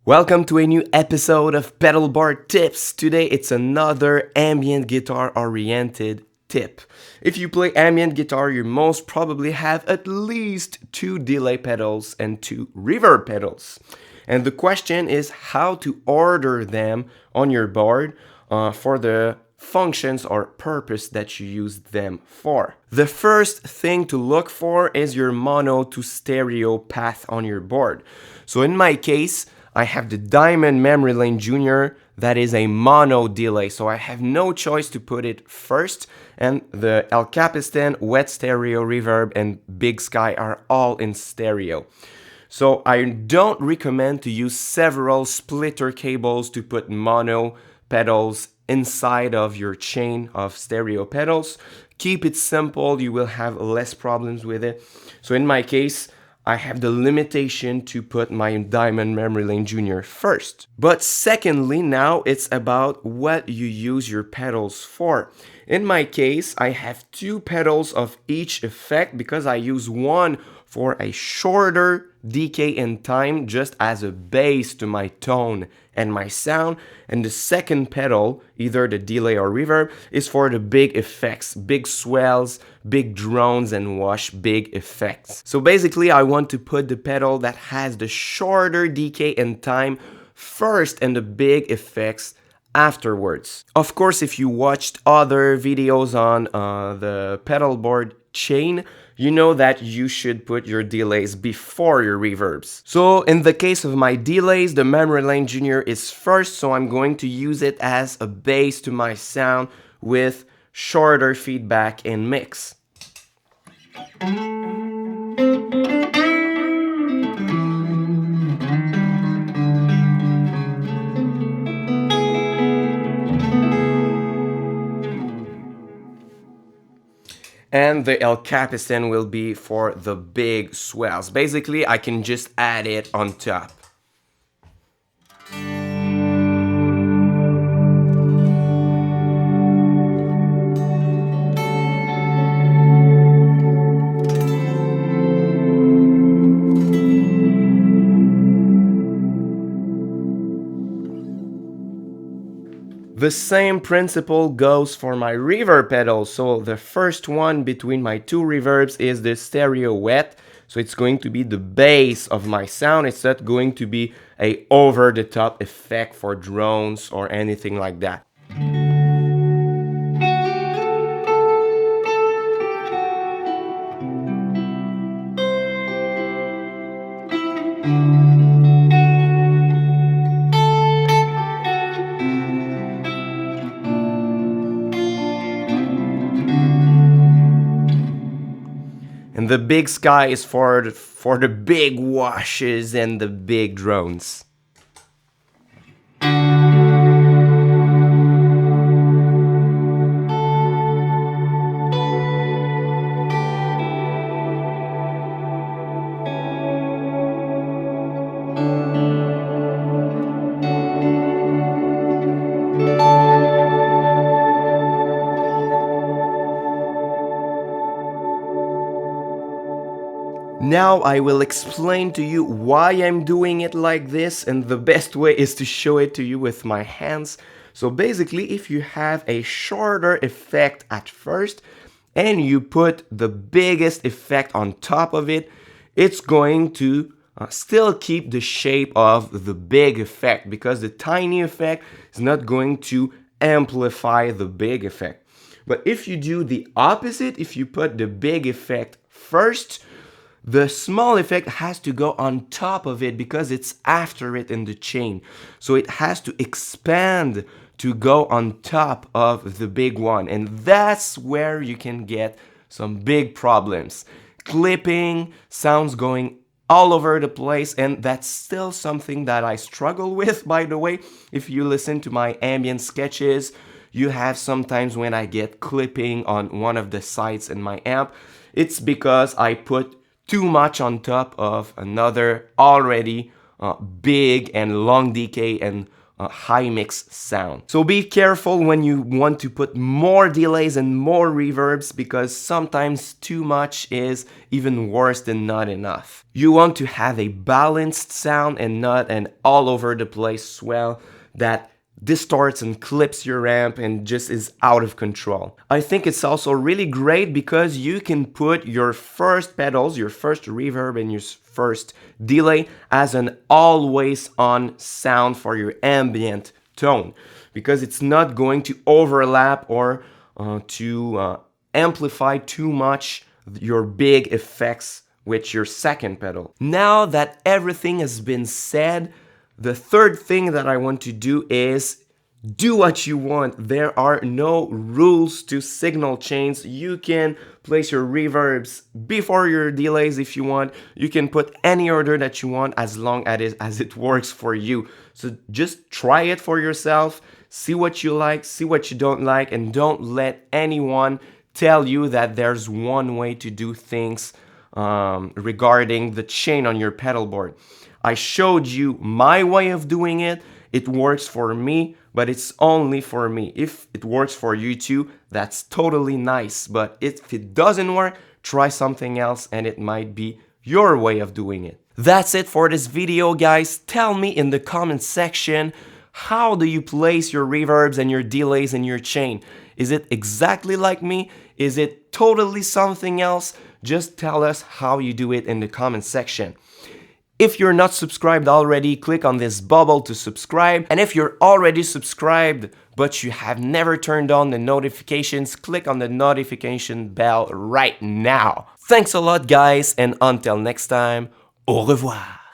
Welcome to a new episode of Pedalboard Tips. Today it's another ambient guitar oriented tip. If you play ambient guitar, you most probably have at least 2 delay pedals and 2 reverb pedals. And the question is how to order them on your board for the functions or purpose that you use them for. The first thing to look for is your mono to stereo path on your board. So in my case, I have the Diamond Memory Lane Junior that is a mono delay, so I have no choice to put it first, and the El Capistan, Wet Stereo, Reverb, and Big Sky are all in stereo. So I don't recommend to use several splitter cables to put mono pedals inside of your chain of stereo pedals. Keep it simple, you will have less problems with it. So in my case, I have the limitation to put my Diamond Memory Lane Junior first. But secondly, now it's about what you use your pedals for. In my case, I have 2 pedals of each effect because I use one for a shorter decay in time just as a base to my tone and my sound, and the second pedal, either the delay or reverb, is for the big effects, big swells, big drones, and wash, big effects. So basically I want to put the pedal that has the shorter decay in time first and the big effects afterwards. Of course, if you watched other videos on the Pedalboard chaine, you know that you should put your delays before your reverbs. So in the case of my delays, the Memory Lane Junior is first, so I'm going to use it as a base to my sound with shorter feedback and mix. And the El Capistan will be for the big swells. Basically, I can just add it on top. The same principle goes for my reverb pedals. So the first one between my 2 reverbs is the stereo wet. So it's going to be the base of my sound. It's not going to be a over-the-top effect for drones or anything like that. And the big sky is for the big washes and the big drones. Now I will explain to you why I'm doing it like this, and the best way is to show it to you with my hands. So basically, if you have a shorter effect at first and you put the biggest effect on top of it, it's going to still keep the shape of the big effect because the tiny effect is not going to amplify the big effect. But if you do the opposite, if you put the big effect first, the small effect has to go on top of it because it's after it in the chain. So it has to expand to go on top of the big one. And that's where you can get some big problems. Clipping, sounds going all over the place, and that's still something that I struggle with, by the way. If you listen to my ambient sketches, you have sometimes when I get clipping on one of the sides in my amp, it's because I put too much on top of another already big and long decay and high mix sound. So be careful when you want to put more delays and more reverbs, because sometimes too much is even worse than not enough. You want to have a balanced sound and not an all over the place swell that distorts and clips your amp and just is out of control. I think it's also really great because you can put your first pedals, your first reverb and your first delay as an always on sound for your ambient tone, because it's not going to overlap or to amplify too much your big effects with your second pedal. Now that everything has been said, the third thing that I want to do is do what you want. There are no rules to signal chains. You can place your reverbs before your delays if you want. You can put any order that you want as long as it works for you. So just try it for yourself, see what you like, see what you don't like, and don't let anyone tell you that there's one way to do things regarding the chain on your pedal board. I showed you my way of doing it. It works for me, but it's only for me. If it works for you too, that's totally nice. But if it doesn't work, try something else and it might be your way of doing it. That's it for this video, guys. Tell me in the comment section, how do you place your reverbs and your delays in your chain? Is it exactly like me? Is it totally something else? Just tell us how you do it in the comment section. If you're not subscribed already, click on this bubble to subscribe. And if you're already subscribed, but you have never turned on the notifications, click on the notification bell right now. Thanks a lot, guys, and until next time, au revoir.